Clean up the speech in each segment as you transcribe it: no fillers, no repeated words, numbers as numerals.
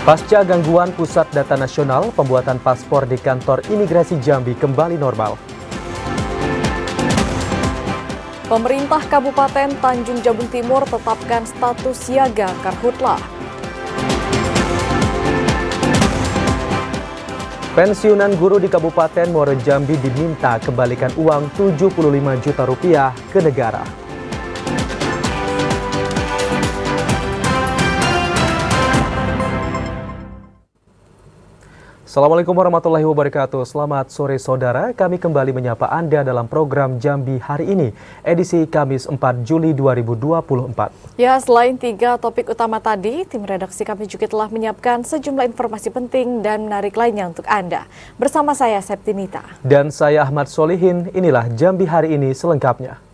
Pasca gangguan pusat data nasional, pembuatan paspor di kantor imigrasi Jambi kembali normal. Pemerintah Kabupaten Tanjung Jabung Timur tetapkan status siaga Karhutla. Pensiunan guru di Kabupaten Muaro Jambi diminta kembalikan uang Rp75 juta ke negara. Assalamualaikum warahmatullahi wabarakatuh. Selamat sore saudara, kami kembali menyapa Anda dalam program Jambi hari ini, edisi Kamis 4 Juli 2024. Ya, selain 3 topik utama tadi, tim redaksi kami juga telah menyiapkan sejumlah informasi penting dan menarik lainnya untuk Anda. Bersama saya Septinita. Dan saya Ahmad Solihin, inilah Jambi hari ini selengkapnya.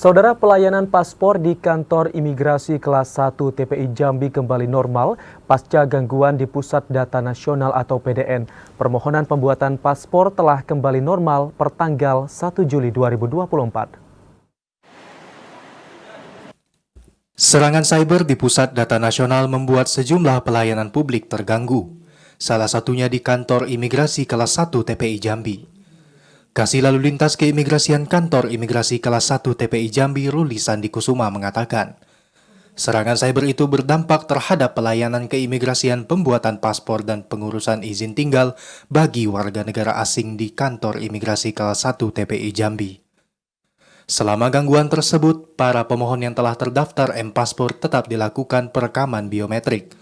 Saudara, pelayanan paspor di kantor imigrasi kelas 1 TPI Jambi kembali normal pasca gangguan di Pusat Data Nasional atau PDN. Permohonan pembuatan paspor telah kembali normal pertanggal 1 Juli 2024. Serangan cyber di Pusat Data Nasional membuat sejumlah pelayanan publik terganggu. Salah satunya di kantor imigrasi kelas 1 TPI Jambi. Kasih Lalu Lintas Keimigrasian Kantor Imigrasi Kelas 1 TPI Jambi Ruli Sandi Kusuma mengatakan, serangan cyber itu berdampak terhadap pelayanan keimigrasian pembuatan paspor dan pengurusan izin tinggal bagi warga negara asing di Kantor Imigrasi Kelas 1 TPI Jambi. Selama gangguan tersebut, para pemohon yang telah terdaftar M-Paspor tetap dilakukan perekaman biometrik,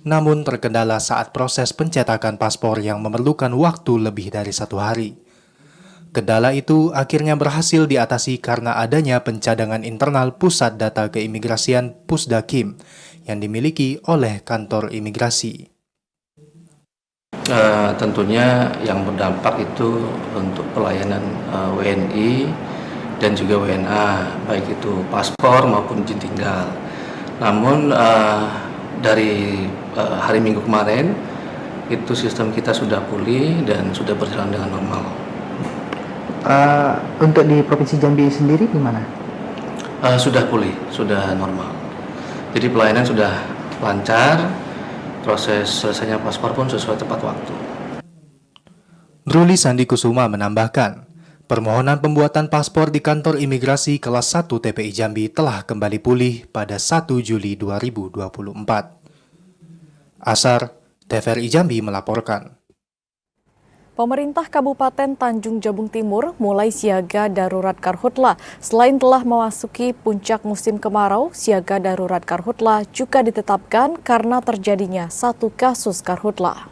namun terkendala saat proses pencetakan paspor yang memerlukan waktu lebih dari 1 hari. Kendala itu akhirnya berhasil diatasi karena adanya pencadangan internal Pusat Data Keimigrasian Pusdakim yang dimiliki oleh kantor imigrasi. Tentunya yang berdampak itu untuk pelayanan WNI dan juga WNA, baik itu paspor maupun izin tinggal. Namun dari hari Minggu kemarin itu sistem kita sudah pulih dan sudah berjalan dengan normal. Untuk di Provinsi Jambi sendiri gimana? Sudah pulih, sudah normal. Jadi pelayanan sudah lancar, proses selesainya paspor pun sesuai tepat waktu. Ruli Sandi Kusuma menambahkan, permohonan pembuatan paspor di kantor imigrasi kelas 1 TPI Jambi telah kembali pulih pada 1 Juli 2024. Asar, TVRI Jambi melaporkan. Pemerintah Kabupaten Tanjung Jabung Timur mulai siaga darurat Karhutla. Selain telah memasuki puncak musim kemarau, siaga darurat Karhutla juga ditetapkan karena terjadinya 1 kasus Karhutla.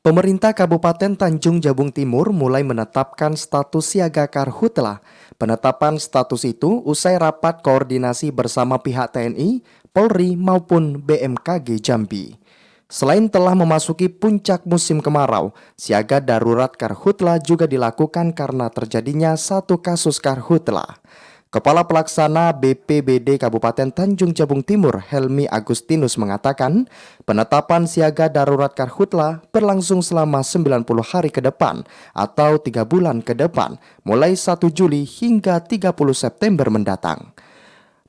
Pemerintah Kabupaten Tanjung Jabung Timur mulai menetapkan status siaga Karhutla. Penetapan status itu usai rapat koordinasi bersama pihak TNI, Polri maupun BMKG Jambi. Selain telah memasuki puncak musim kemarau, siaga darurat Karhutla juga dilakukan karena terjadinya 1 kasus Karhutla. Kepala Pelaksana BPBD Kabupaten Tanjung Jabung Timur, Helmi Agustinus mengatakan, penetapan siaga darurat Karhutla berlangsung selama 90 hari ke depan atau 3 bulan ke depan, mulai 1 Juli hingga 30 September mendatang.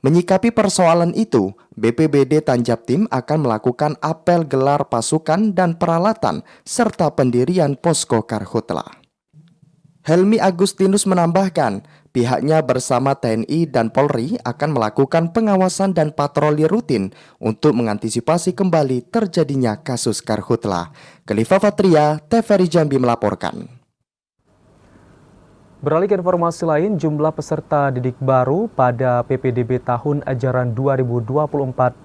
Menyikapi persoalan itu, BPBD Tanjabtim akan melakukan apel gelar pasukan dan peralatan serta pendirian posko Karhutla. Helmi Agustinus menambahkan, pihaknya bersama TNI dan Polri akan melakukan pengawasan dan patroli rutin untuk mengantisipasi kembali terjadinya kasus Karhutla. Khalifa Fatria, TVRI Jambi melaporkan. Beralih ke informasi lain, jumlah peserta didik baru pada PPDB tahun ajaran 2024-2025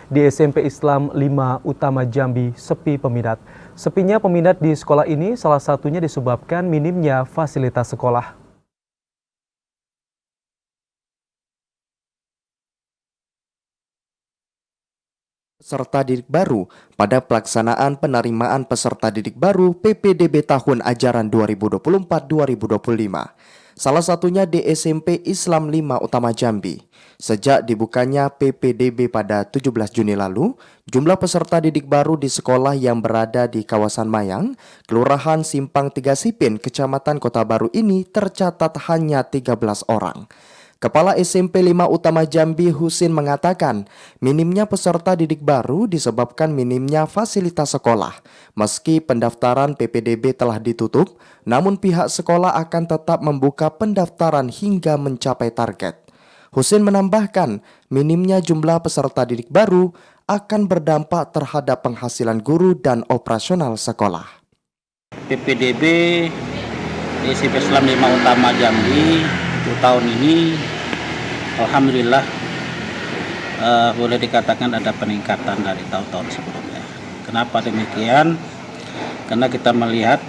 di SMP Islam 5 Utama Jambi sepi peminat. Sepinya peminat di sekolah ini salah satunya disebabkan minimnya fasilitas sekolah. Peserta didik baru pada pelaksanaan penerimaan peserta didik baru PPDB tahun ajaran 2024-2025. salah satunya di SMP Islam 5 Utama Jambi. Sejak dibukanya PPDB pada 17 Juni lalu, jumlah peserta didik baru di sekolah yang berada di kawasan Mayang, Kelurahan Simpang Tiga Sipin, Kecamatan Kota Baru ini tercatat hanya 13 orang. Kepala SMP 5 Utama Jambi Husin mengatakan, minimnya peserta didik baru disebabkan minimnya fasilitas sekolah. Meski pendaftaran PPDB telah ditutup, namun pihak sekolah akan tetap membuka pendaftaran hingga mencapai target. Husin menambahkan, minimnya jumlah peserta didik baru akan berdampak terhadap penghasilan guru dan operasional sekolah. PPDB di SMP Islam 5 Utama Jambi untuk tahun ini alhamdulillah boleh dikatakan ada peningkatan dari tahun-tahun sebelumnya. Kenapa demikian? Karena kita melihat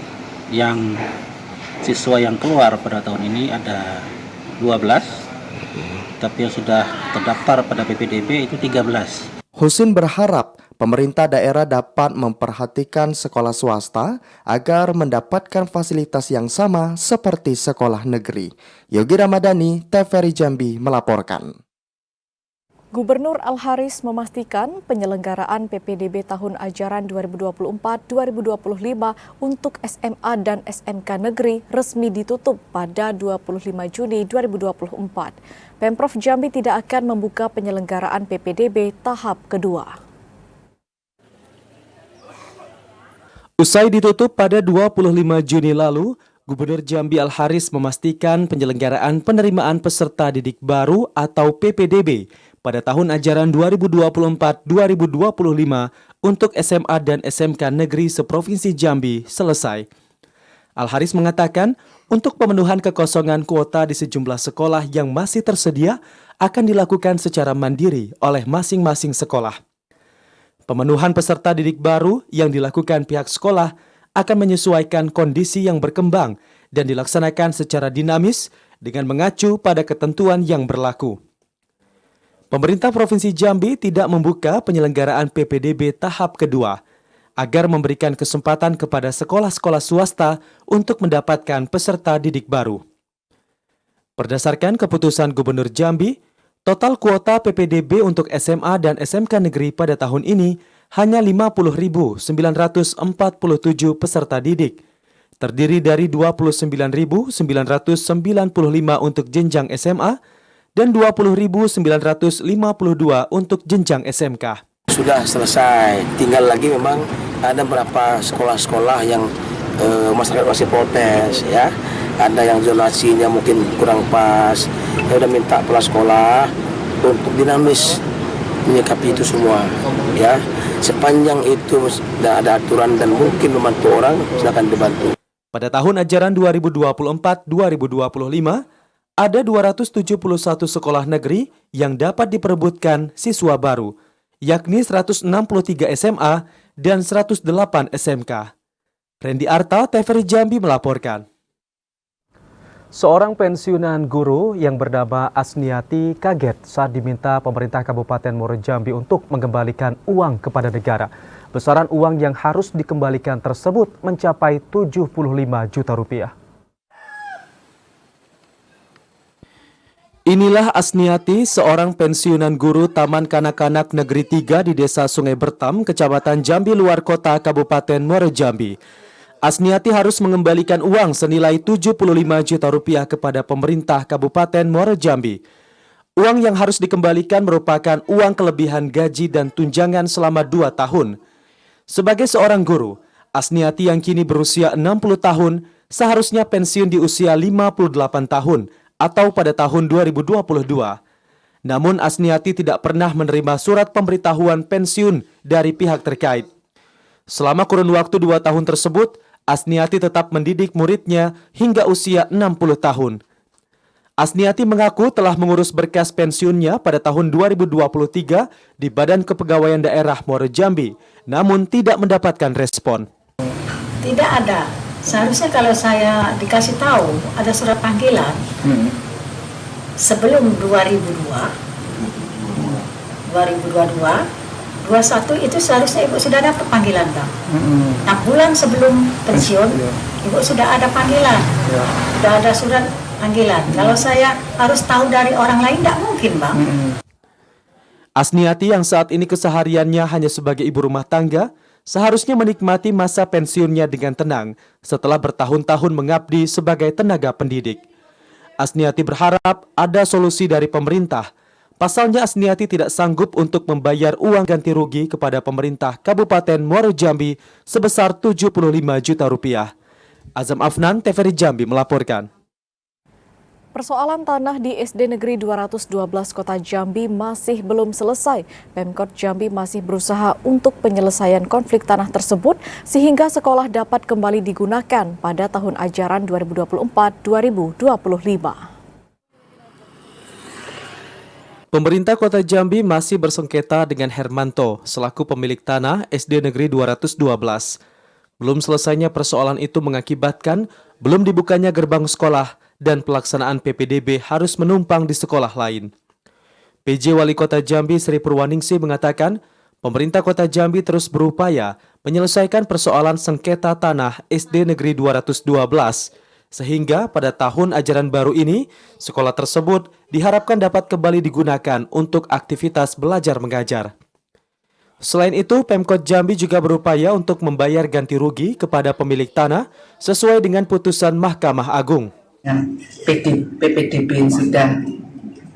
yang siswa yang keluar pada tahun ini ada 12, tapi yang sudah terdaftar pada PPDB itu 13. Husin berharap pemerintah daerah dapat memperhatikan sekolah swasta agar mendapatkan fasilitas yang sama seperti sekolah negeri. Yogi Ramadhani, TVRI Jambi melaporkan. Gubernur Al-Haris memastikan penyelenggaraan PPDB tahun ajaran 2024-2025 untuk SMA dan SMK negeri resmi ditutup pada 25 Juni 2024. Pemprov Jambi tidak akan membuka penyelenggaraan PPDB tahap kedua. Usai ditutup pada 25 Juni lalu, Gubernur Jambi Al-Haris memastikan penyelenggaraan penerimaan peserta didik baru atau PPDB pada tahun ajaran 2024-2025 untuk SMA dan SMK negeri seprovinsi Jambi selesai. Al-Haris mengatakan, untuk pemenuhan kekosongan kuota di sejumlah sekolah yang masih tersedia akan dilakukan secara mandiri oleh masing-masing sekolah. Pemenuhan peserta didik baru yang dilakukan pihak sekolah akan menyesuaikan kondisi yang berkembang dan dilaksanakan secara dinamis dengan mengacu pada ketentuan yang berlaku. Pemerintah Provinsi Jambi tidak membuka penyelenggaraan PPDB tahap kedua agar memberikan kesempatan kepada sekolah-sekolah swasta untuk mendapatkan peserta didik baru. Berdasarkan keputusan Gubernur Jambi, total kuota PPDB untuk SMA dan SMK negeri pada tahun ini hanya 50.947 peserta didik, terdiri dari 29.995 untuk jenjang SMA dan 20.952 untuk jenjang SMK. Sudah selesai, tinggal lagi memang ada beberapa sekolah-sekolah yang masyarakat masih protes ya. Ada yang zonasinya mungkin kurang pas. Saya udah minta kepala sekolah untuk dinamis menyikapi itu semua ya. Sepanjang itu ada aturan dan mungkin membantu orang, silakan dibantu. Pada tahun ajaran 2024-2025, ada 271 sekolah negeri yang dapat diperebutkan siswa baru, yakni 163 SMA dan 108 SMK. Randy Arta, TVRI Jambi melaporkan. Seorang pensiunan guru yang bernama Asniati kaget saat diminta pemerintah Kabupaten Muaro Jambi untuk mengembalikan uang kepada negara. Besaran uang yang harus dikembalikan tersebut mencapai 75 juta rupiah. Inilah Asniati, seorang pensiunan guru Taman Kanak-Kanak Negeri 3 di Desa Sungai Bertam, Kecamatan Jambi Luar Kota, Kabupaten Muaro Jambi. Asniati harus mengembalikan uang senilai 75 juta rupiah kepada pemerintah Kabupaten Muaro Jambi. Uang yang harus dikembalikan merupakan uang kelebihan gaji dan tunjangan selama 2 tahun. Sebagai seorang guru, Asniati yang kini berusia 60 tahun seharusnya pensiun di usia 58 tahun atau pada tahun 2022. Namun Asniati tidak pernah menerima surat pemberitahuan pensiun dari pihak terkait. Selama kurun waktu 2 tahun tersebut, Asniati tetap mendidik muridnya hingga usia 60 tahun. Asniati mengaku telah mengurus berkas pensiunnya pada tahun 2023 di Badan Kepegawaian Daerah Muaro Jambi, namun tidak mendapatkan respon. Tidak ada. Seharusnya kalau saya dikasih tahu ada surat panggilan sebelum 2022, 21 itu seharusnya Ibu sudah dapat panggilan, Bang. 6 bulan sebelum pensiun, Ibu sudah ada panggilan. Sudah ada surat panggilan. Kalau saya harus tahu dari orang lain, tidak mungkin, Bang. Asniati yang saat ini kesehariannya hanya sebagai ibu rumah tangga, seharusnya menikmati masa pensiunnya dengan tenang setelah bertahun-tahun mengabdi sebagai tenaga pendidik. Asniati berharap ada solusi dari pemerintah. Pasalnya Asniati tidak sanggup untuk membayar uang ganti rugi kepada pemerintah Kabupaten Muaro Jambi sebesar 75 juta rupiah. Azam Afnan, TVRI Jambi melaporkan. Persoalan tanah di SD Negeri 212 Kota Jambi masih belum selesai. Pemkot Jambi masih berusaha untuk penyelesaian konflik tanah tersebut sehingga sekolah dapat kembali digunakan pada tahun ajaran 2024-2025. Pemerintah Kota Jambi masih bersengketa dengan Hermanto selaku pemilik tanah SD Negeri 212. Belum selesainya persoalan itu mengakibatkan belum dibukanya gerbang sekolah dan pelaksanaan PPDB harus menumpang di sekolah lain. PJ Wali Kota Jambi Sri Purwaningsih mengatakan, pemerintah Kota Jambi terus berupaya menyelesaikan persoalan sengketa tanah SD Negeri 212, sehingga pada tahun ajaran baru ini, sekolah tersebut diharapkan dapat kembali digunakan untuk aktivitas belajar mengajar. Selain itu, Pemkot Jambi juga berupaya untuk membayar ganti rugi kepada pemilik tanah sesuai dengan putusan Mahkamah Agung. PPDB sudah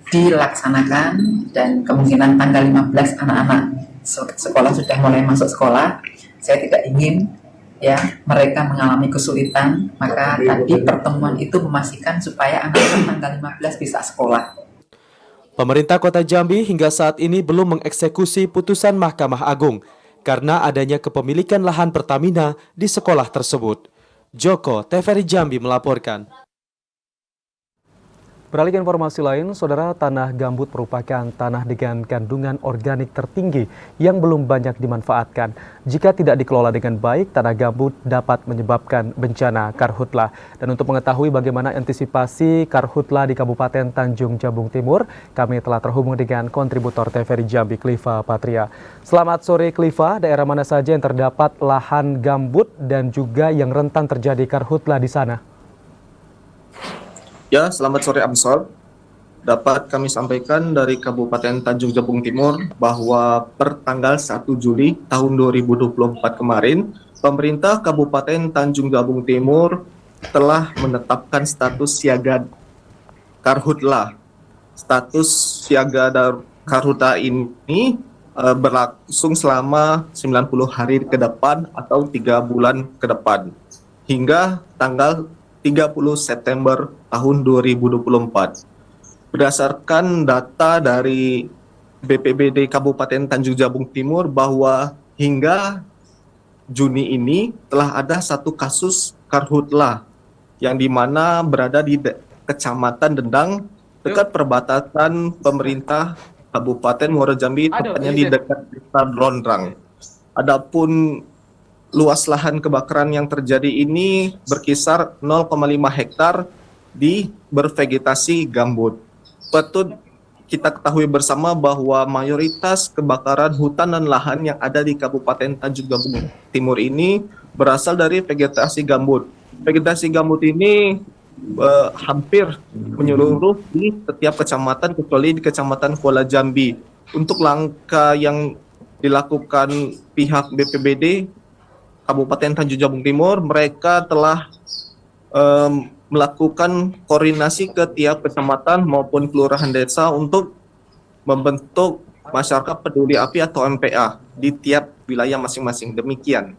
dilaksanakan dan kemungkinan tanggal 15 anak-anak sekolah sudah mulai masuk sekolah. Saya tidak ingin mereka mengalami kesulitan, maka tadi pertemuan itu memastikan supaya anak-anak tanggal 15 bisa sekolah. Pemerintah Kota Jambi hingga saat ini belum mengeksekusi putusan Mahkamah Agung karena adanya kepemilikan lahan Pertamina di sekolah tersebut. Joko, TVRI Jambi melaporkan. Beralih ke informasi lain, saudara, tanah gambut merupakan tanah dengan kandungan organik tertinggi yang belum banyak dimanfaatkan. Jika tidak dikelola dengan baik, tanah gambut dapat menyebabkan bencana karhutla. Dan untuk mengetahui bagaimana antisipasi karhutla di Kabupaten Tanjung Jabung Timur, kami telah terhubung dengan kontributor TVRI Jambi, Kliva Patria. Selamat sore, Kliva. Daerah mana saja yang terdapat lahan gambut dan juga yang rentan terjadi karhutla di sana? Ya, selamat sore Amsol. Dapat kami sampaikan dari Kabupaten Tanjung Jabung Timur bahwa per tanggal 1 Juli tahun 2024 kemarin, pemerintah Kabupaten Tanjung Jabung Timur telah menetapkan status siaga karhutla. Status siaga karhutla ini berlangsung selama 90 hari ke depan atau 3 bulan ke depan hingga tanggal 30 September tahun 2024. Berdasarkan data dari BPBD Kabupaten Tanjung Jabung Timur bahwa hingga Juni ini telah ada 1 kasus karhutla yang dimana berada di Kecamatan Dendang dekat perbatasan pemerintah Kabupaten Muaro Jambi, tepatnya di dekat Desa Londrang. Adapun luas lahan kebakaran yang terjadi ini berkisar 0,5 hektar di bervegetasi gambut. Patut kita ketahui bersama bahwa mayoritas kebakaran hutan dan lahan yang ada di Kabupaten Tanjung Jabung Timur ini berasal dari vegetasi gambut. Vegetasi gambut ini hampir menyeluruh di setiap kecamatan kecuali di Kecamatan Kuala Jambi. Untuk langkah yang dilakukan pihak BPBD Kabupaten Tanjung Jabung Timur, mereka telah melakukan koordinasi ke tiap kecamatan maupun kelurahan desa untuk membentuk masyarakat peduli api atau MPA di tiap wilayah masing-masing. Demikian.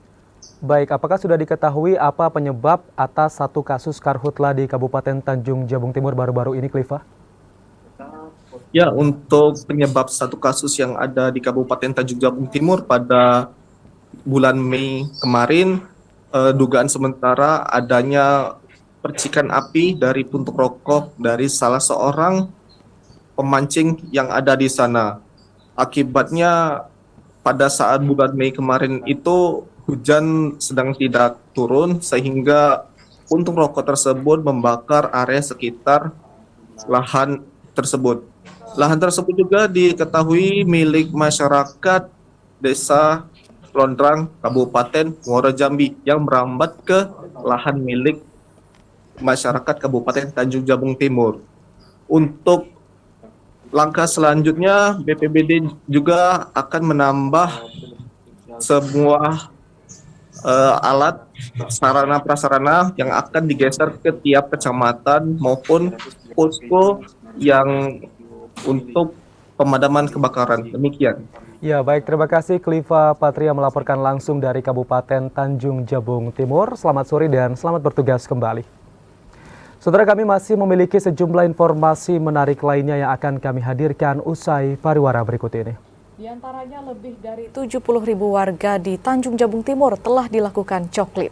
Baik, apakah sudah diketahui apa penyebab atas 1 kasus karhutla di Kabupaten Tanjung Jabung Timur baru-baru ini, Kliva? Ya, untuk penyebab 1 kasus yang ada di Kabupaten Tanjung Jabung Timur pada bulan Mei kemarin, dugaan sementara adanya percikan api dari puntung rokok dari salah seorang pemancing yang ada di sana. Akibatnya pada saat bulan Mei kemarin itu hujan sedang tidak turun sehingga puntung rokok tersebut membakar area sekitar lahan tersebut. Lahan tersebut juga diketahui milik masyarakat Desa Londrang, Kabupaten Muaro Jambi yang merambat ke lahan milik masyarakat Kabupaten Tanjung Jabung Timur. Untuk langkah selanjutnya, BPBD juga akan menambah semua alat sarana prasarana yang akan digeser ke tiap kecamatan maupun posko yang untuk pemadaman kebakaran. Demikian. Ya, baik. Terima kasih Kliva Patria melaporkan langsung dari Kabupaten Tanjung Jabung Timur. Selamat sore dan selamat bertugas kembali. Saudara, kami masih memiliki sejumlah informasi menarik lainnya yang akan kami hadirkan usai pariwara berikut ini. Di antaranya lebih dari 70.000 warga di Tanjung Jabung Timur telah dilakukan coklit.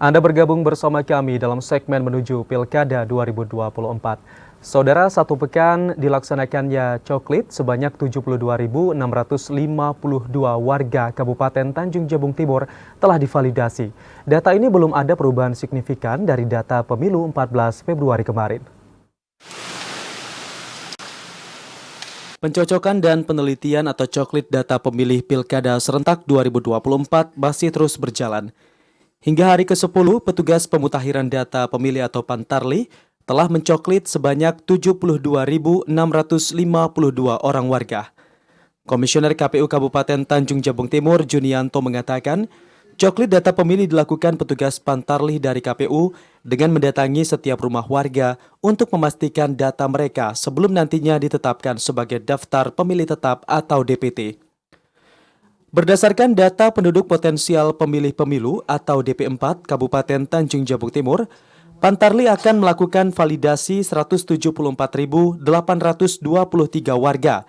Anda bergabung bersama kami dalam segmen menuju Pilkada 2024. Saudara, satu pekan dilaksanakannya coklit sebanyak 72.652 warga Kabupaten Tanjung Jabung Timur telah divalidasi. Data ini belum ada perubahan signifikan dari data pemilu 14 Februari kemarin. Pencocokan dan penelitian atau coklit data pemilih Pilkada serentak 2024 masih terus berjalan. Hingga hari ke-10, petugas pemutakhiran data pemilih atau Pantarli telah mencoklit sebanyak 72.652 orang warga. Komisioner KPU Kabupaten Tanjung Jabung Timur, Junianto, mengatakan, coklit data pemilih dilakukan petugas Pantarli dari KPU dengan mendatangi setiap rumah warga untuk memastikan data mereka sebelum nantinya ditetapkan sebagai daftar pemilih tetap atau DPT. Berdasarkan data penduduk potensial pemilih pemilu atau DP4 Kabupaten Tanjung Jabung Timur, Pantarli akan melakukan validasi 174.823 warga.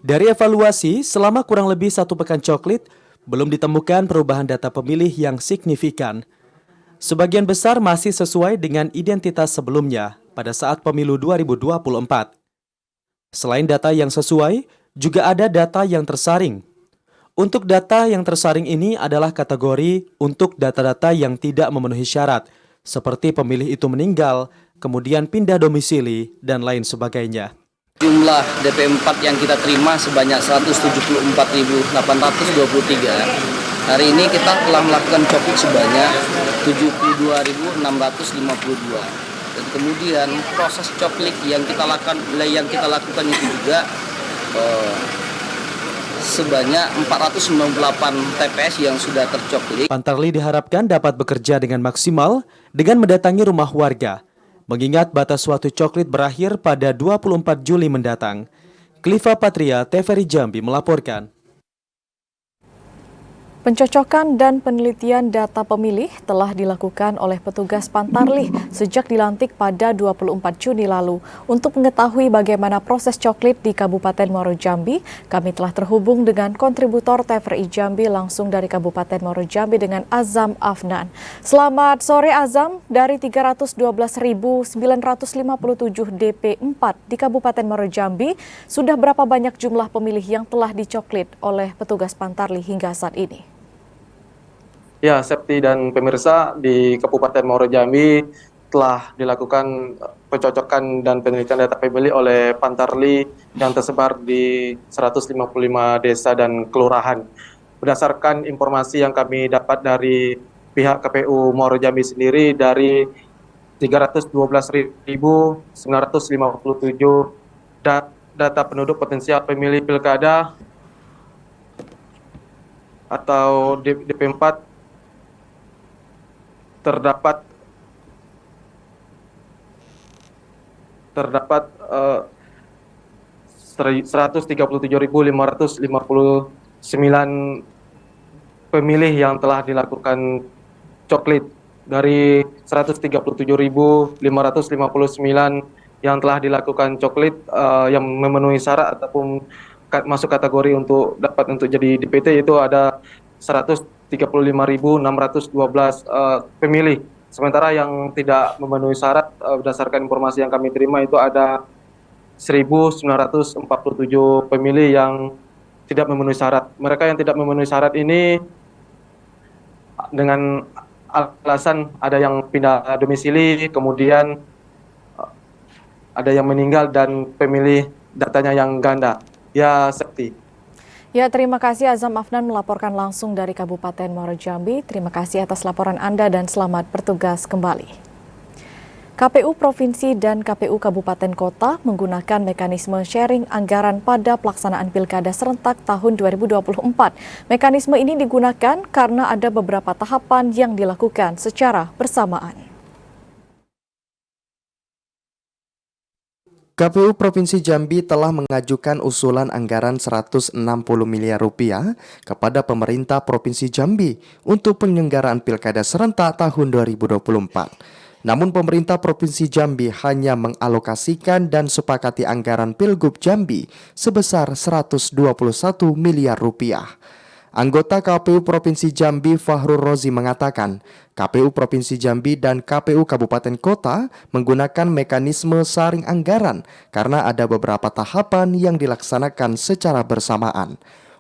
Dari evaluasi, selama kurang lebih satu pekan coklit, belum ditemukan perubahan data pemilih yang signifikan. Sebagian besar masih sesuai dengan identitas sebelumnya pada saat pemilu 2024. Selain data yang sesuai, juga ada data yang tersaring. Untuk data yang tersaring ini adalah kategori untuk data-data yang tidak memenuhi syarat, seperti pemilih itu meninggal, kemudian pindah domisili, dan lain sebagainya. Jumlah DP4 yang kita terima sebanyak 174.823. Hari ini kita telah melakukan coklit sebanyak 72.652. Dan kemudian proses coklit yang kita lakukan itu juga sebanyak 498 TPS yang sudah tercoklit. Pantarli diharapkan dapat bekerja dengan maksimal dengan mendatangi rumah warga, mengingat batas waktu coklit berakhir pada 24 Juli mendatang. Kliva Patria, TVRI Jambi melaporkan. Pencocokan dan penelitian data pemilih telah dilakukan oleh petugas Pantarli sejak dilantik pada 24 Juni lalu. Untuk mengetahui bagaimana proses coklit di Kabupaten Muaro Jambi, kami telah terhubung dengan kontributor TVRI Jambi langsung dari Kabupaten Muaro Jambi dengan Azam Afnan. Selamat sore Azam, dari 312.957 DP4 di Kabupaten Muaro Jambi, sudah berapa banyak jumlah pemilih yang telah dicoklit oleh petugas Pantarli hingga saat ini? Ya, Septi dan pemirsa, di Kabupaten Muaro Jambi telah dilakukan pencocokan dan penelitian data pemilih oleh Pantarli yang tersebar di 155 desa dan kelurahan. Berdasarkan informasi yang kami dapat dari pihak KPU Muaro Jambi sendiri, dari 312.957 data penduduk potensial pemilih pilkada atau DP4 terdapat 137.559 pemilih yang telah dilakukan coklit. Dari 137.559 yang telah dilakukan coklit yang memenuhi syarat ataupun masuk kategori untuk dapat untuk jadi DPT, itu ada 135.612 pemilih. Sementara yang tidak memenuhi syarat, berdasarkan informasi yang kami terima, itu ada 1.947 pemilih yang tidak memenuhi syarat. Mereka yang tidak memenuhi syarat ini dengan alasan ada yang pindah domisili, kemudian ada yang meninggal dan pemilih datanya yang ganda. Ya, Septi. Ya, terima kasih Azam Afnan melaporkan langsung dari Kabupaten Muaro Jambi. Terima kasih atas laporan Anda dan selamat bertugas kembali. KPU Provinsi dan KPU Kabupaten Kota menggunakan mekanisme sharing anggaran pada pelaksanaan Pilkada serentak tahun 2024. Mekanisme ini digunakan karena ada beberapa tahapan yang dilakukan secara bersamaan. KPU Provinsi Jambi telah mengajukan usulan anggaran 160 miliar rupiah kepada pemerintah Provinsi Jambi untuk penyelenggaraan Pilkada serentak tahun 2024. Namun pemerintah Provinsi Jambi hanya mengalokasikan dan sepakati anggaran Pilgub Jambi sebesar 121 miliar rupiah. Anggota KPU Provinsi Jambi Fahrul Rozi mengatakan, KPU Provinsi Jambi dan KPU Kabupaten Kota menggunakan mekanisme saring anggaran karena ada beberapa tahapan yang dilaksanakan secara bersamaan.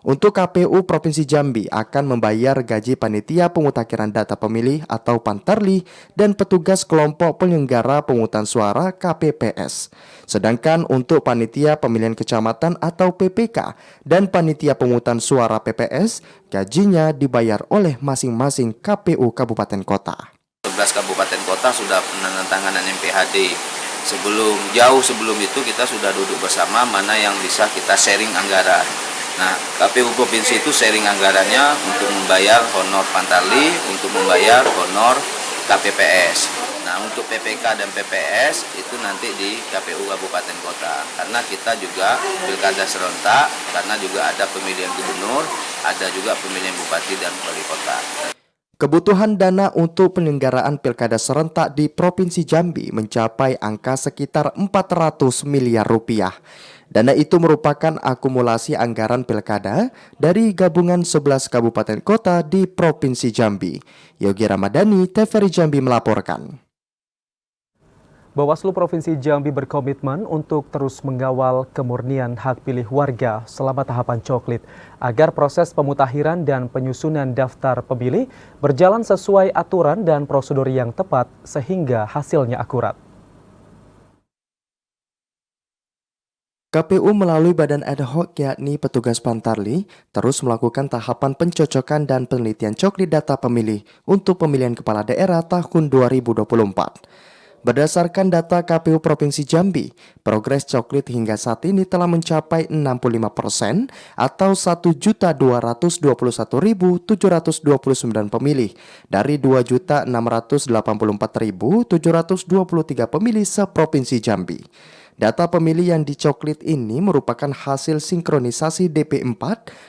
Untuk KPU Provinsi Jambi akan membayar gaji panitia pemutakhiran data pemilih atau Pantarli dan petugas kelompok penyelenggara pemungutan suara KPPS. Sedangkan untuk panitia pemilihan kecamatan atau PPK dan panitia pemungutan suara PPS, gajinya dibayar oleh masing-masing KPU Kabupaten Kota. 11 kabupaten kota sudah penandatanganan MPHD. Jauh sebelum itu kita sudah duduk bersama mana yang bisa kita sharing anggaran. Nah, KPU Provinsi itu sharing anggarannya untuk membayar honor Pantarli, untuk membayar honor KPPS. Nah, untuk PPK dan PPS itu nanti di KPU Kabupaten Kota. Karena kita juga pilkada serentak, karena juga ada pemilihan gubernur, ada juga pemilihan bupati dan wali kota. Kebutuhan dana untuk penyelenggaraan Pilkada serentak di Provinsi Jambi mencapai angka sekitar 400 miliar rupiah. Dana itu merupakan akumulasi anggaran pilkada dari gabungan 11 kabupaten kota di Provinsi Jambi. Yogi Ramadhani, TVRI Jambi melaporkan. Bawaslu Provinsi Jambi berkomitmen untuk terus mengawal kemurnian hak pilih warga selama tahapan coklit agar proses pemutakhiran dan penyusunan daftar pemilih berjalan sesuai aturan dan prosedur yang tepat sehingga hasilnya akurat. KPU melalui badan ad hoc yakni petugas Pantarli terus melakukan tahapan pencocokan dan penelitian coklit data pemilih untuk pemilihan kepala daerah tahun 2024. Berdasarkan data KPU Provinsi Jambi, progres coklit hingga saat ini telah mencapai 65% atau 1.221.729 pemilih dari 2.684.723 pemilih seprovinsi Jambi. Data pemilih yang dicoklit ini merupakan hasil sinkronisasi DP4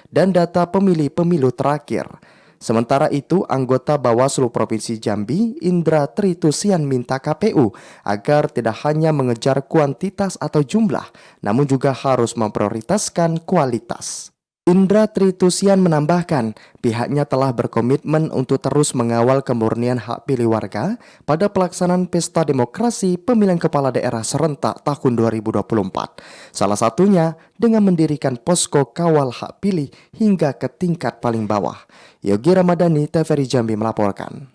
dan data pemilih pemilu terakhir. Sementara itu, anggota Bawaslu Provinsi Jambi, Indra Tritusian minta KPU agar tidak hanya mengejar kuantitas atau jumlah, namun juga harus memprioritaskan kualitas. Indra Tritusian menambahkan, pihaknya telah berkomitmen untuk terus mengawal kemurnian hak pilih warga pada pelaksanaan pesta demokrasi pemilihan kepala daerah serentak tahun 2024. Salah satunya dengan mendirikan posko kawal hak pilih hingga ke tingkat paling bawah. Yogi Ramadhani, TVRI Jambi melaporkan.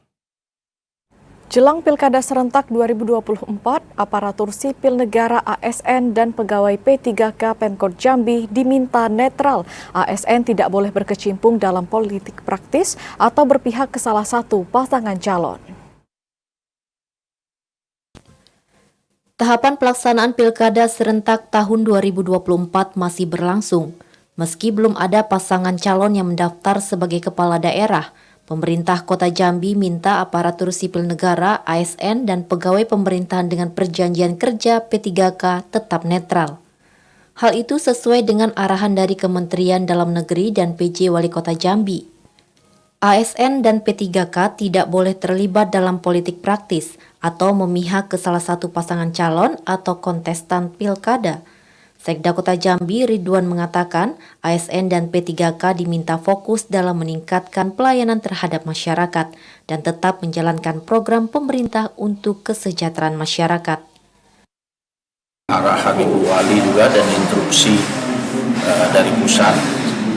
Jelang Pilkada serentak 2024, aparatur sipil negara ASN dan pegawai P3K Pemkot Jambi diminta netral. ASN tidak boleh berkecimpung dalam politik praktis atau berpihak ke salah satu pasangan calon. Tahapan pelaksanaan Pilkada serentak tahun 2024 masih berlangsung. Meski belum ada pasangan calon yang mendaftar sebagai kepala daerah, pemerintah Kota Jambi minta aparatur sipil negara, ASN, dan pegawai pemerintahan dengan perjanjian kerja P3K tetap netral. Hal itu sesuai dengan arahan dari Kementerian Dalam Negeri dan PJ Wali Kota Jambi. ASN dan P3K tidak boleh terlibat dalam politik praktis atau memihak ke salah satu pasangan calon atau kontestan pilkada. Sekda Kota Jambi Ridwan mengatakan ASN dan P3K diminta fokus dalam meningkatkan pelayanan terhadap masyarakat dan tetap menjalankan program pemerintah untuk kesejahteraan masyarakat. Arahan Ibu Wali juga dan instruksi dari pusat,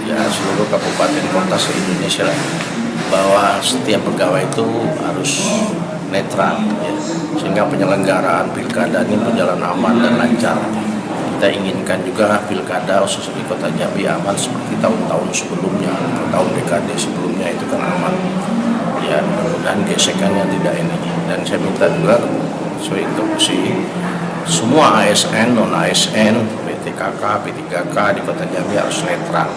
ya seluruh kabupaten kota se-Indonesia bahwa setiap pegawai itu harus netral, ya, sehingga penyelenggaraan pilkada ini berjalan aman dan lancar. Kita inginkan juga pilkada khusus di Kota Jambi aman seperti tahun-tahun sebelumnya, atau tahun dekade sebelumnya itu kan aman. Ya, mudah-mudahan gesekannya tidak ini. Dan saya minta juga sesuai instruksi semua ASN, non ASN, PTKK, P3K di Kota Jambi harus netral.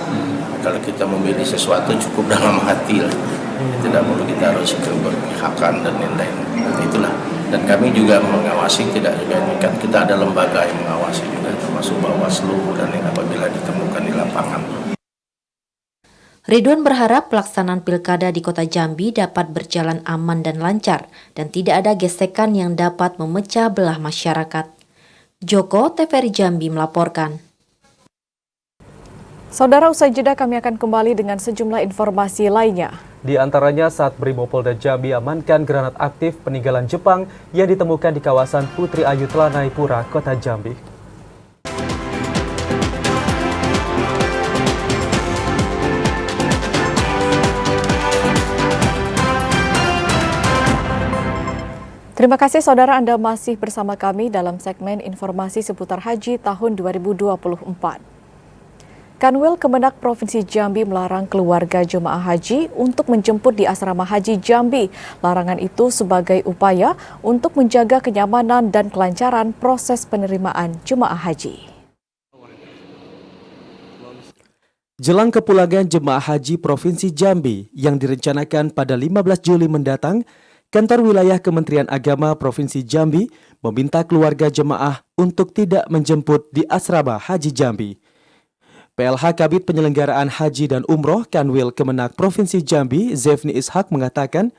Kalau kita memilih sesuatu cukup dalam hati lah. Tidak perlu kita harus berpihakan dan lain-lain. Itulah. Dan kami juga mengawasi, tidak juga ini kan kita ada lembaga yang mengawasi juga, termasuk Bawaslu dan yang apabila ditemukan di lapangan. Ridwan berharap pelaksanaan pilkada di Kota Jambi dapat berjalan aman dan lancar dan tidak ada gesekan yang dapat memecah belah masyarakat. Joko, TVRI Jambi melaporkan. Saudara, usai jeda kami akan kembali dengan sejumlah informasi lainnya. Di antaranya saat Brimopolda Jambi amankan granat aktif peninggalan Jepang yang ditemukan di kawasan Putri Ayu Telanai Pura, Kota Jambi. Terima kasih saudara, Anda masih bersama kami dalam segmen informasi seputar haji tahun 2024. Kanwil Kemenak Provinsi Jambi melarang keluarga jemaah haji untuk menjemput di asrama haji Jambi. Larangan itu sebagai upaya untuk menjaga kenyamanan dan kelancaran proses penerimaan jemaah haji. Jelang kepulangan jemaah haji Provinsi Jambi yang direncanakan pada 15 Juli mendatang, Kantor Wilayah Kementerian Agama Provinsi Jambi meminta keluarga jemaah untuk tidak menjemput di asrama haji Jambi. PLH Kabid Penyelenggaraan Haji dan Umroh Kanwil Kemenak Provinsi Jambi, Zefni Ishak mengatakan,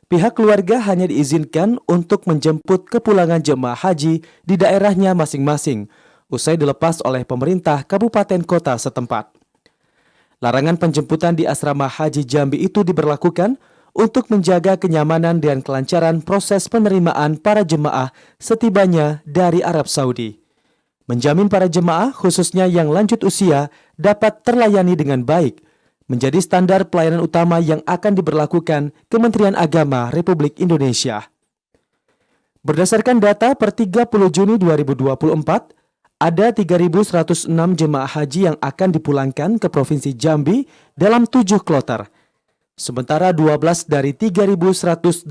pihak keluarga hanya diizinkan untuk menjemput kepulangan jemaah haji di daerahnya masing-masing, usai dilepas oleh pemerintah kabupaten kota setempat. Larangan penjemputan di asrama haji Jambi itu diberlakukan untuk menjaga kenyamanan dan kelancaran proses penerimaan para jemaah setibanya dari Arab Saudi. Menjamin para jemaah, khususnya yang lanjut usia, dapat terlayani dengan baik, menjadi standar pelayanan utama yang akan diberlakukan Kementerian Agama Republik Indonesia. Berdasarkan data per 30 Juni 2024, ada 3.106 jemaah haji yang akan dipulangkan ke Provinsi Jambi dalam 7 kloter. Sementara 12 dari 3.118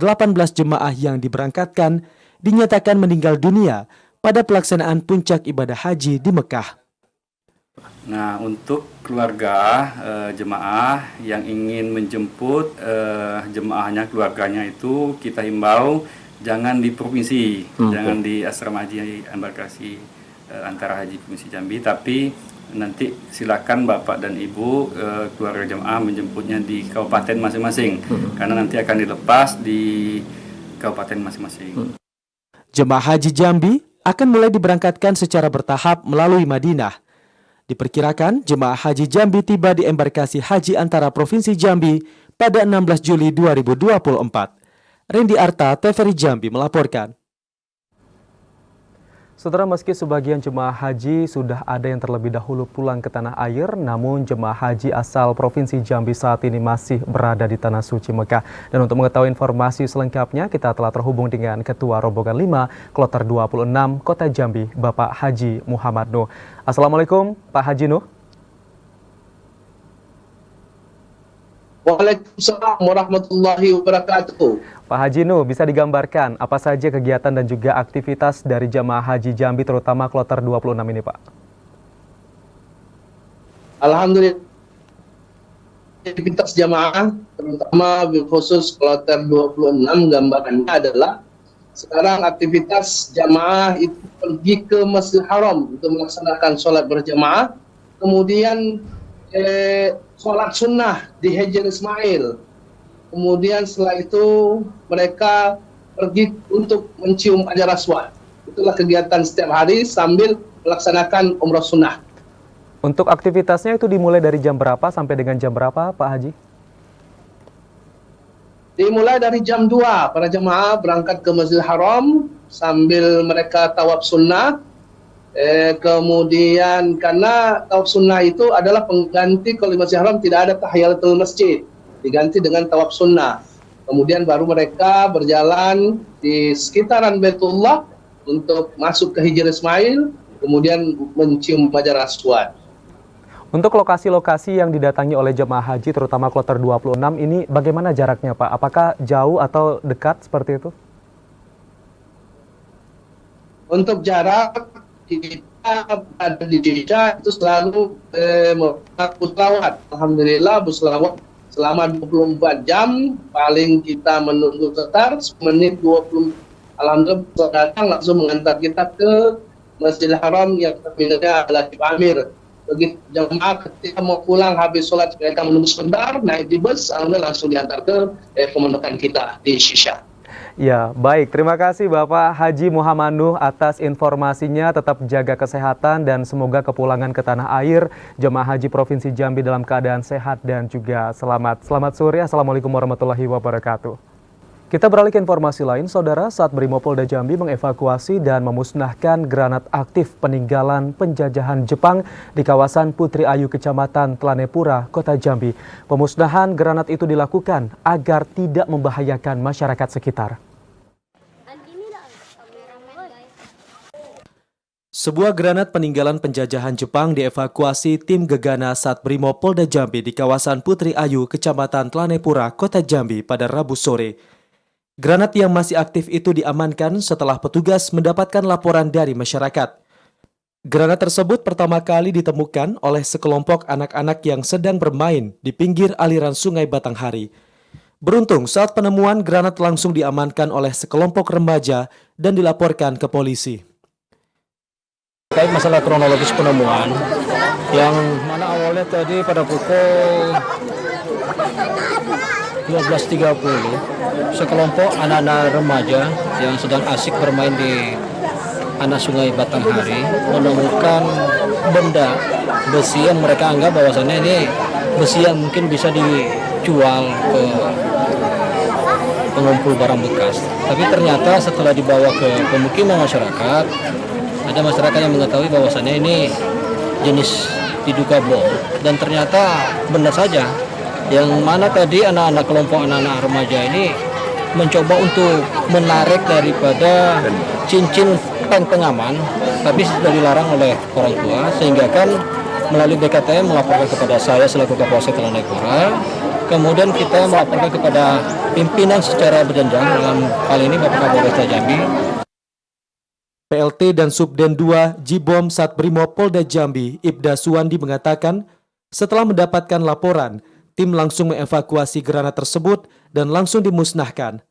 jemaah yang diberangkatkan dinyatakan meninggal dunia pada pelaksanaan puncak ibadah haji di Mekah. Nah, untuk keluarga jemaah yang ingin menjemput jemaahnya, keluarganya itu kita himbau jangan di provinsi, jangan di asrama haji embarkasi antara haji Provinsi Jambi, tapi nanti silakan Bapak dan Ibu keluarga jemaah menjemputnya di kabupaten masing-masing, karena nanti akan dilepas di kabupaten masing-masing. Jemaah haji Jambi akan mulai diberangkatkan secara bertahap melalui Madinah. Diperkirakan jemaah haji Jambi tiba di embarkasi haji antara Provinsi Jambi pada 16 Juli 2024. Rendi Arta, TVRI Jambi melaporkan. Saudara, meski sebagian jemaah haji sudah ada yang terlebih dahulu pulang ke tanah air, namun jemaah haji asal Provinsi Jambi saat ini masih berada di Tanah Suci Mekah. Dan untuk mengetahui informasi selengkapnya, kita telah terhubung dengan Ketua Rombongan 5, Kloter 26, Kota Jambi, Bapak Haji Muhammad Nuh. Assalamualaikum, Pak Haji Nuh. Waalaikumsalam warahmatullahi wabarakatuh. Pak Haji Nuh, bisa digambarkan apa saja kegiatan dan juga aktivitas dari jamaah haji Jambi terutama kloter 26 ini, Pak? Alhamdulillah, aktivitas jamaah terutama khusus kloter 26 gambarannya adalah sekarang aktivitas jamaah itu pergi ke Masjidil Haram untuk melaksanakan sholat berjamaah, kemudian sholat sunnah di Hajar Ismail. Kemudian setelah itu mereka pergi untuk mencium Hajar Aswad. Itulah kegiatan setiap hari sambil melaksanakan umrah sunnah. Untuk aktivitasnya itu dimulai dari jam berapa sampai dengan jam berapa, Pak Haji? Dimulai dari jam 2, para jemaah berangkat ke Masjidil Haram sambil mereka tawaf sunnah. Kemudian karena tawaf sunnah itu adalah pengganti kalau di Masjidil Haram tidak ada tahiyatul masjid. diganti dengan tawaf sunnah. Kemudian baru mereka berjalan di sekitaran Baitullah untuk masuk ke Hijr Ismail, kemudian mencium Hajar Aswad. Untuk lokasi-lokasi yang didatangi oleh jemaah haji, terutama kloter 26 ini, bagaimana jaraknya Pak? Apakah jauh atau dekat seperti itu? Untuk jarak, kita ada di Jeddah itu selalu bus lawat. Alhamdulillah bus lawat selama 24 jam, paling kita menunggu sekitar menit 20. Alhamdulillah bus datang langsung mengantar kita ke Masjidil Haram yang terminalnya adalah di Amir. Begitu jemaah ketika mau pulang habis sholat mereka menunggu sebentar, naik di bus, alhamdulillah langsung diantar ke kemendokan kita di Shisha. Ya, baik. Terima kasih Bapak Haji Muhammad Nuh atas informasinya. Tetap jaga kesehatan dan semoga kepulangan ke tanah air jemaah haji Provinsi Jambi dalam keadaan sehat dan juga selamat. Selamat sore. Assalamualaikum warahmatullahi wabarakatuh. Kita beralih ke informasi lain, Saudara. Saat Brimopolda Jambi mengevakuasi dan memusnahkan granat aktif peninggalan penjajahan Jepang di kawasan Putri Ayu, Kecamatan Tlanepura, Kota Jambi. Pemusnahan granat itu dilakukan agar tidak membahayakan masyarakat sekitar. Sebuah granat peninggalan penjajahan Jepang dievakuasi tim Gegana Sat Brimopolda Jambi di kawasan Putri Ayu, Kecamatan Tlanepura, Kota Jambi pada Rabu sore. Granat yang masih aktif itu diamankan setelah petugas mendapatkan laporan dari masyarakat. Granat tersebut pertama kali ditemukan oleh sekelompok anak-anak yang sedang bermain di pinggir aliran Sungai Batanghari. Beruntung saat penemuan granat langsung diamankan oleh sekelompok remaja dan dilaporkan ke polisi. Terkait masalah kronologis penemuan, yang mana awalnya tadi pada pukul 12.30, sekelompok anak-anak remaja yang sedang asik bermain di anak Sungai Batanghari menemukan benda besi yang mereka anggap bahwasannya ini besi yang mungkin bisa dijual ke pengumpul barang bekas. Tapi ternyata setelah dibawa ke pemukiman masyarakat, ada masyarakat yang mengetahui bahwasannya ini jenis diduga bom, dan ternyata benar saja. Yang mana tadi kelompok anak-anak remaja ini mencoba untuk menarik daripada cincin tang pengaman, tapi sudah dilarang oleh orang tua, sehingga kan melalui BKTM melaporkan kepada saya selaku Kapolsek Tlanepura. Kemudian kita melaporkan kepada pimpinan secara berjenjang, dalam hal ini Bapak Kapolresta Jambi. PLT dan Subden 2 Jibom Sat Brimopolda Jambi, Ibda Suwandi mengatakan, setelah mendapatkan laporan, tim langsung mengevakuasi granat tersebut dan langsung dimusnahkan.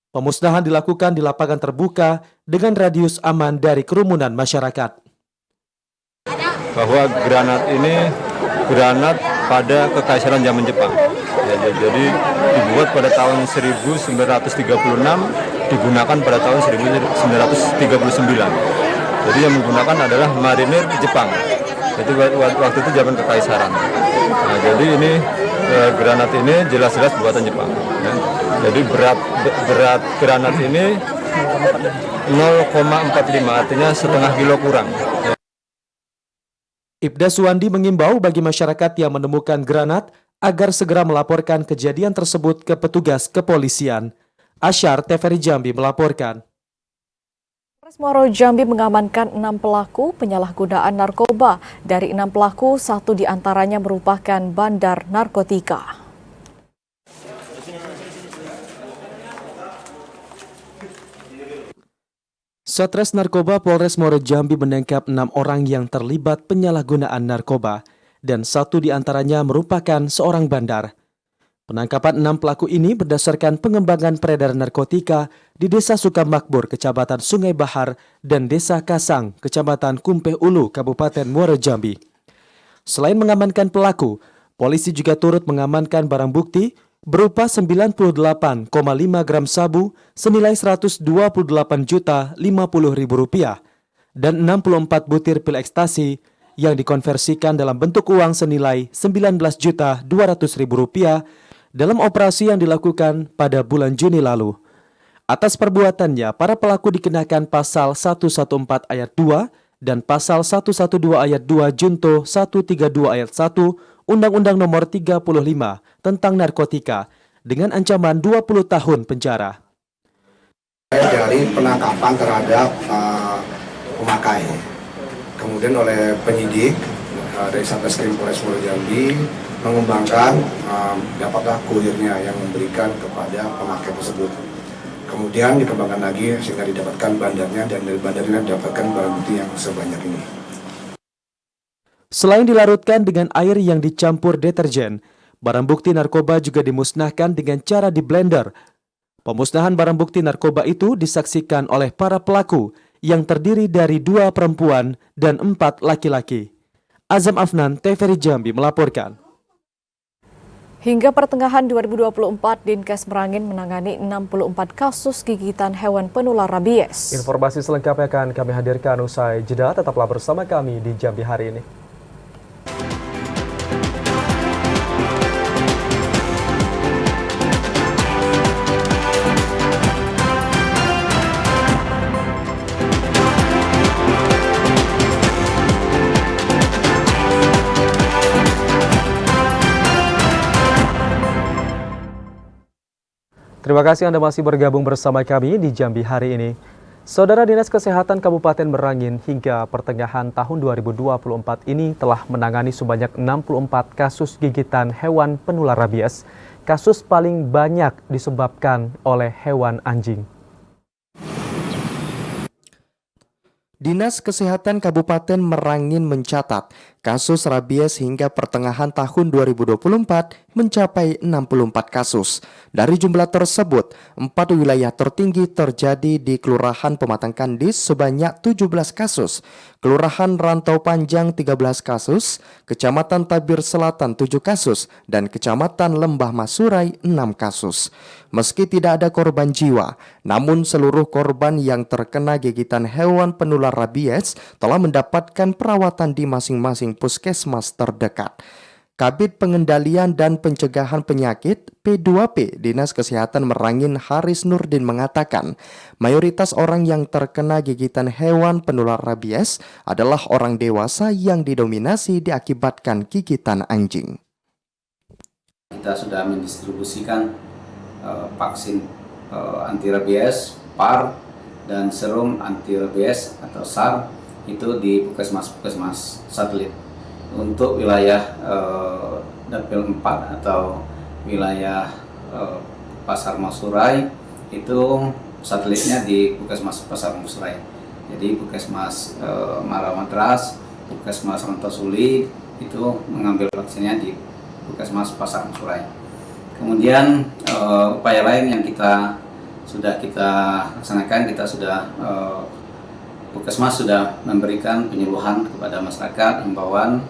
Pemusnahan dilakukan di lapangan terbuka dengan radius aman dari kerumunan masyarakat. Bahwa granat ini granat pada Kekaisaran zaman Jepang. Ya, jadi dibuat pada tahun 1936, digunakan pada tahun 1939. Jadi yang menggunakan adalah marinir Jepang. Jadi waktu itu zaman Kekaisaran. Nah, jadi ini granat ini jelas-jelas buatan Jepang. Ya. Jadi berat granat ini 0,45, artinya setengah kilo kurang. Ya. Ibda Suwandi mengimbau bagi masyarakat yang menemukan granat agar segera melaporkan kejadian tersebut ke petugas kepolisian. Asyar TVRI Jambi melaporkan. Polres Muaro Jambi mengamankan 6 pelaku penyalahgunaan narkoba. Dari 6 pelaku, 1 diantaranya merupakan bandar narkotika. Satres Narkoba Polres Muaro Jambi menangkap 6 orang yang terlibat penyalahgunaan narkoba dan 1 diantaranya merupakan seorang bandar. Penangkapan 6 pelaku ini berdasarkan pengembangan peredaran narkotika di Desa Sukamakmur, Kecamatan Sungai Bahar, dan Desa Kasang, Kecamatan Kumpeh Ulu, Kabupaten Muaro Jambi. Selain mengamankan pelaku, polisi juga turut mengamankan barang bukti berupa 98,5 gram sabu senilai Rp128.050.000 dan 64 butir pil ekstasi yang dikonversikan dalam bentuk uang senilai Rp19.200.000 dalam operasi yang dilakukan pada bulan Juni lalu. Atas perbuatannya, para pelaku dikenakan pasal 114 ayat 2 dan pasal 112 ayat 2 junto 132 ayat 1 Undang-Undang Nomor 35 tentang narkotika dengan ancaman 20 tahun penjara. Dari penangkapan terhadap pemakai, kemudian oleh penyidik dari Satreskrim Polres Muaro Jambi mengembangkan dapatlah kurirnya yang memberikan kepada pemakai tersebut. Kemudian dikembangkan lagi sehingga didapatkan bandarnya, dan dari bandarnya didapatkan barang bukti yang sebanyak ini. Selain dilarutkan dengan air yang dicampur deterjen, barang bukti narkoba juga dimusnahkan dengan cara di blender. Pemusnahan barang bukti narkoba itu disaksikan oleh para pelaku yang terdiri dari 2 perempuan dan 4 laki-laki. Azam Afnan, TVRI Jambi melaporkan. Hingga pertengahan 2024, Dinkes Merangin menangani 64 kasus gigitan hewan penular rabies. Informasi selengkapnya akan kami hadirkan usai jeda. Tetaplah bersama kami di Jambi hari ini. Terima kasih Anda masih bergabung bersama kami di Jambi hari ini. Saudara, Dinas Kesehatan Kabupaten Merangin hingga pertengahan tahun 2024 ini telah menangani sebanyak 64 kasus gigitan hewan penular rabies. Kasus paling banyak disebabkan oleh hewan anjing. Dinas Kesehatan Kabupaten Merangin mencatat kasus rabies hingga pertengahan tahun 2024 mencapai 64 kasus. Dari jumlah tersebut, 4 wilayah tertinggi terjadi di Kelurahan Pematang Kandis sebanyak 17 kasus, Kelurahan Rantau Panjang 13 kasus, Kecamatan Tabir Selatan 7 kasus, dan Kecamatan Lembah Masurai 6 kasus. Meski tidak ada korban jiwa, namun seluruh korban yang terkena gigitan hewan penular rabies telah mendapatkan perawatan di masing-masing puskesmas terdekat. Kabid Pengendalian dan Pencegahan Penyakit P2P Dinas Kesehatan Merangin Haris Nurdin mengatakan, mayoritas orang yang terkena gigitan hewan penular rabies adalah orang dewasa yang didominasi diakibatkan gigitan anjing. Kita sudah mendistribusikan vaksin anti rabies, PAR, dan serum anti rabies atau SAR itu di puskesmas satelit. Untuk wilayah Dapil 4 atau wilayah Pasar Masurai itu satelitnya di Puskesmas Pasar Masurai. Jadi Puskesmas Maramadras, Puskesmas Rantosuli itu mengambil vaksinnya di Puskesmas Pasar Masurai. Kemudian upaya lain yang sudah kita laksanakan, kita sudah Puskesmas sudah memberikan penyuluhan kepada masyarakat, himbauan.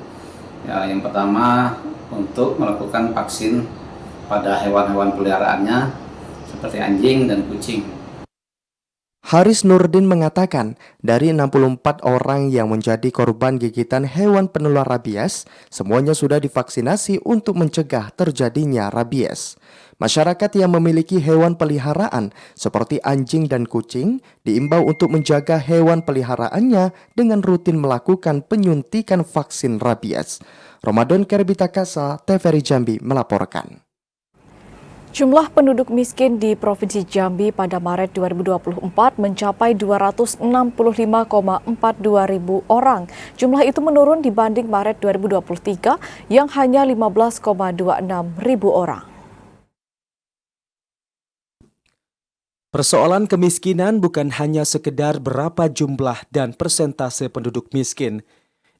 Yang pertama untuk melakukan vaksin pada hewan-hewan peliharaannya seperti anjing dan kucing. Haris Nurdin mengatakan, dari 64 orang yang menjadi korban gigitan hewan penular rabies, semuanya sudah divaksinasi untuk mencegah terjadinya rabies. Masyarakat yang memiliki hewan peliharaan seperti anjing dan kucing diimbau untuk menjaga hewan peliharaannya dengan rutin melakukan penyuntikan vaksin rabies. Ramadan Kerbitakasa, TVRI Jambi melaporkan. Jumlah penduduk miskin di Provinsi Jambi pada Maret 2024 mencapai 265,42 ribu orang. Jumlah itu menurun dibanding Maret 2023 yang hanya 15,26 ribu orang. Persoalan kemiskinan bukan hanya sekedar berapa jumlah dan persentase penduduk miskin.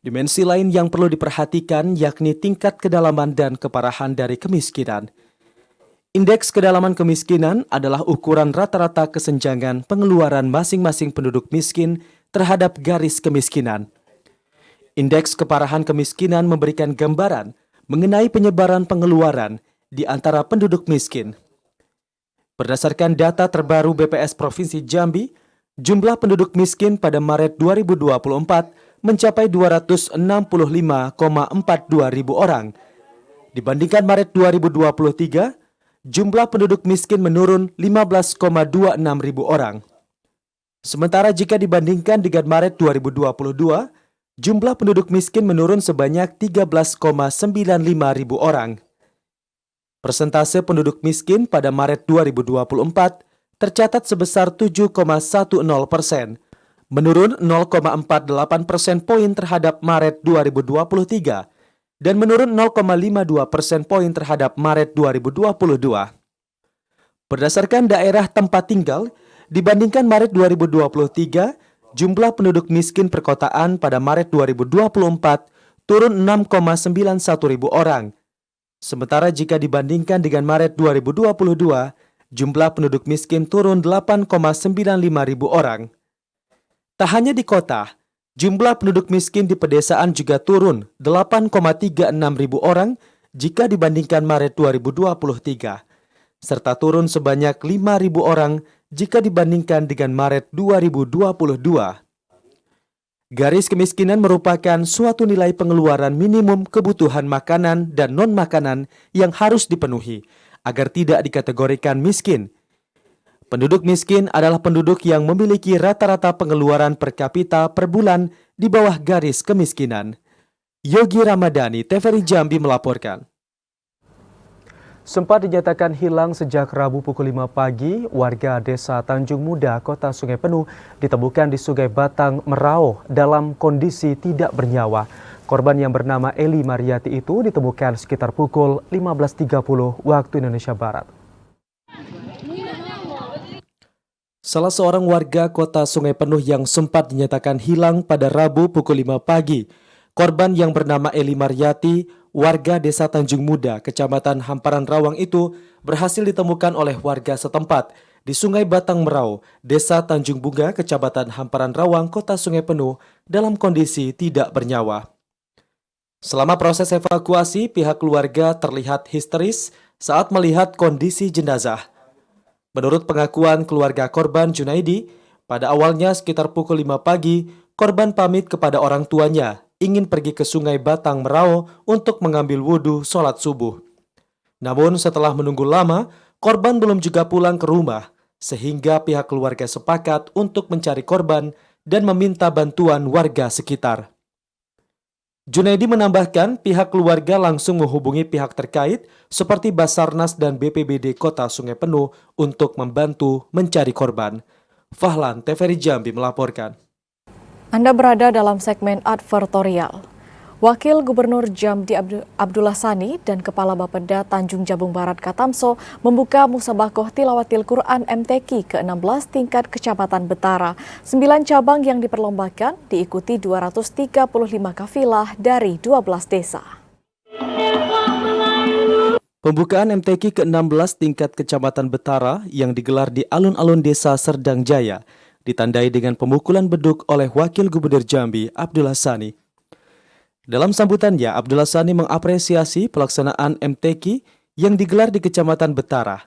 Dimensi lain yang perlu diperhatikan yakni tingkat kedalaman dan keparahan dari kemiskinan. Indeks kedalaman kemiskinan adalah ukuran rata-rata kesenjangan pengeluaran masing-masing penduduk miskin terhadap garis kemiskinan. Indeks keparahan kemiskinan memberikan gambaran mengenai penyebaran pengeluaran di antara penduduk miskin. Berdasarkan data terbaru BPS Provinsi Jambi, jumlah penduduk miskin pada Maret 2024 mencapai 265,42 ribu orang. Dibandingkan Maret 2023, jumlah penduduk miskin menurun 15,26 ribu orang. Sementara jika dibandingkan dengan Maret 2022, Jumlah penduduk miskin menurun sebanyak 13,95 ribu orang. Persentase penduduk miskin pada Maret 2024 tercatat sebesar 7,10%, menurun 0,48 persen poin terhadap Maret 2023 dan menurun 0,52 persen poin terhadap Maret 2022. Berdasarkan daerah tempat tinggal, dibandingkan Maret 2023, jumlah penduduk miskin perkotaan pada Maret 2024 turun 6,91 ribu orang. Sementara jika dibandingkan dengan Maret 2022, jumlah penduduk miskin turun 8,95 ribu orang. Tak hanya di kota, jumlah penduduk miskin di pedesaan juga turun 8,36 ribu orang jika dibandingkan Maret 2023, serta turun sebanyak 5.000 orang jika dibandingkan dengan Maret 2022. Garis kemiskinan merupakan suatu nilai pengeluaran minimum kebutuhan makanan dan non-makanan yang harus dipenuhi agar tidak dikategorikan miskin. Penduduk miskin adalah penduduk yang memiliki rata-rata pengeluaran per kapita per bulan di bawah garis kemiskinan. Yogi Ramadhani, TVRI Jambi melaporkan. Sempat dinyatakan hilang sejak Rabu pukul 5 pagi, warga desa Tanjung Muda, Kota Sungai Penuh, ditemukan di Sungai Batang, Merau dalam kondisi tidak bernyawa. Korban yang bernama Eli Mariati itu ditemukan sekitar pukul 15.30 waktu Indonesia Barat. Salah seorang warga Kota Sungai Penuh yang sempat dinyatakan hilang pada Rabu pukul 5 pagi. Korban yang bernama Eli Mariati, warga desa Tanjung Muda, Kecamatan Hamparan Rawang itu berhasil ditemukan oleh warga setempat di Sungai Batang Merau, Desa Tanjung Bunga, Kecamatan Hamparan Rawang, Kota Sungai Penuh dalam kondisi tidak bernyawa. Selama proses evakuasi, pihak keluarga terlihat histeris saat melihat kondisi jenazah. Menurut pengakuan keluarga korban Junaidi, pada awalnya sekitar pukul 5 pagi, korban pamit kepada orang tuanya ingin pergi ke Sungai Batang Merau untuk mengambil wudhu sholat subuh. Namun setelah menunggu lama, korban belum juga pulang ke rumah, sehingga pihak keluarga sepakat untuk mencari korban dan meminta bantuan warga sekitar. Junaidi menambahkan pihak keluarga langsung menghubungi pihak terkait seperti Basarnas dan BPBD Kota Sungai Penuh untuk membantu mencari korban. Fahlan, TVRI Jambi melaporkan. Anda berada dalam segmen advertorial. Wakil Gubernur Jambi Abdullah Sani dan Kepala Bapeda Tanjung Jabung Barat Katamso membuka Musabakoh Tilawatil Quran MTQ ke-16 tingkat Kecamatan Betara. 9 cabang yang diperlombakan diikuti 235 kafilah dari 12 desa. Pembukaan MTQ ke-16 tingkat Kecamatan Betara yang digelar di alun-alun desa Serdang Jaya ditandai dengan pemukulan beduk oleh Wakil Gubernur Jambi Abdullah Sani. Dalam sambutannya, Abdullah Sani mengapresiasi pelaksanaan MTQ yang digelar di Kecamatan Betara.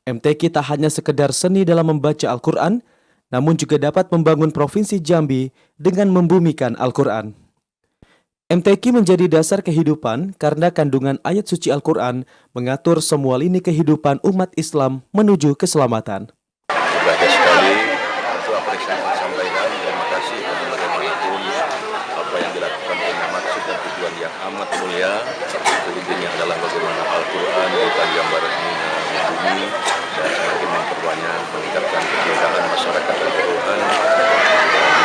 MTQ tak hanya sekedar seni dalam membaca Al-Quran, namun juga dapat membangun Provinsi Jambi dengan membumikan Al-Quran. MTQ menjadi dasar kehidupan karena kandungan ayat suci Al-Quran mengatur semua lini kehidupan umat Islam menuju keselamatan. Banyak sekali untuk apresiasi yang disampaikan. Terima kasih kepada bagaimanapun apa yang dilakukan dengan maksud dan tujuan yang amat mulia. Intinya adalah bagaimana Al-Quran kita gambaran ini membumi dan semakin memperbanyak, meningkatkan keberadaan masyarakat Al-Quran,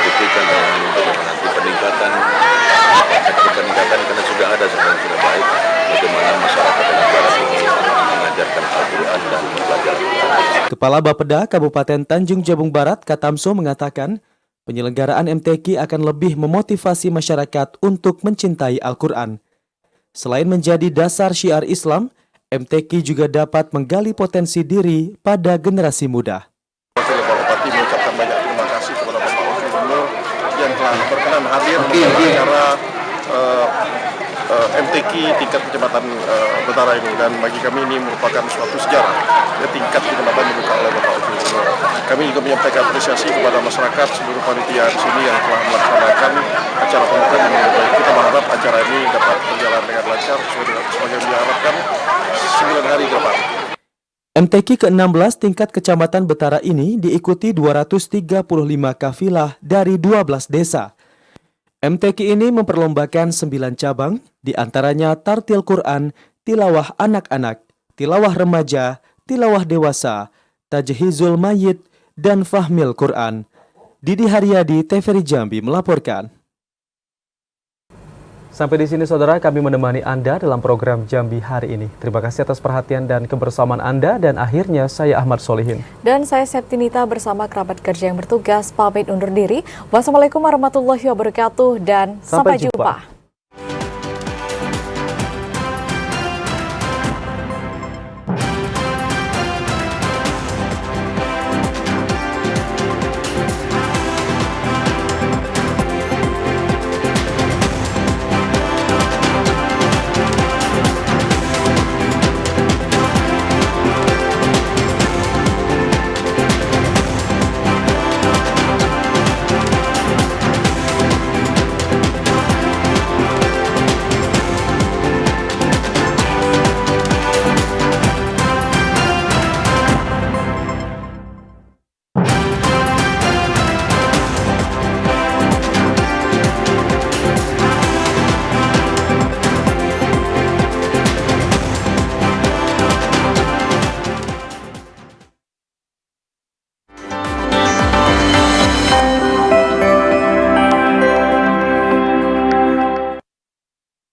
dibuktikan dengan bagaimana nanti peningkatan karena sudah ada sebenarnya sudah baik bagaimana masyarakat Al-Quran ini mengajarkan Al-Quran dan belajar Al-Quran. Kepala Bapeda Kabupaten Tanjung Jabung Barat Katamso mengatakan penyelenggaraan MTQ akan lebih memotivasi masyarakat untuk mencintai Al-Quran. Selain menjadi dasar syiar Islam, MTQ juga dapat menggali potensi diri pada generasi muda. Wakil Bupati mengucapkan banyak terima kasih kepada Bapak Wakil Gubernur yang telah berkenan hadir di acara MTQ tingkat Kecamatan Betara ini, dan bagi kami ini merupakan suatu sejarah ya, tingkat kecamatan dibuka oleh Bapak Wakil Gubernur. Kami juga menyampaikan apresiasi kepada masyarakat seluruh panitia di sini yang telah melaksanakan acara pembukaan ini. Kita berharap acara ini dapat berjalan dengan lancar sesuai yang diharapkan 9 hari ke depan. MTQ ke-16 tingkat Kecamatan Betara ini diikuti 235 kafilah dari 12 desa. MTQ ini memperlombakan 9 cabang, diantaranya tartil Quran, tilawah anak-anak, tilawah remaja, tilawah dewasa, tajhizul mayit, dan fahmil Quran. Didi Haryadi, TVRI Jambi melaporkan. Sampai di sini saudara, kami menemani Anda dalam program Jambi hari ini. Terima kasih atas perhatian dan kebersamaan Anda, dan akhirnya saya Ahmad Solihin. Dan saya Septinita bersama kerabat kerja yang bertugas pamit undur diri. Wassalamualaikum warahmatullahi wabarakatuh dan sampai jumpa.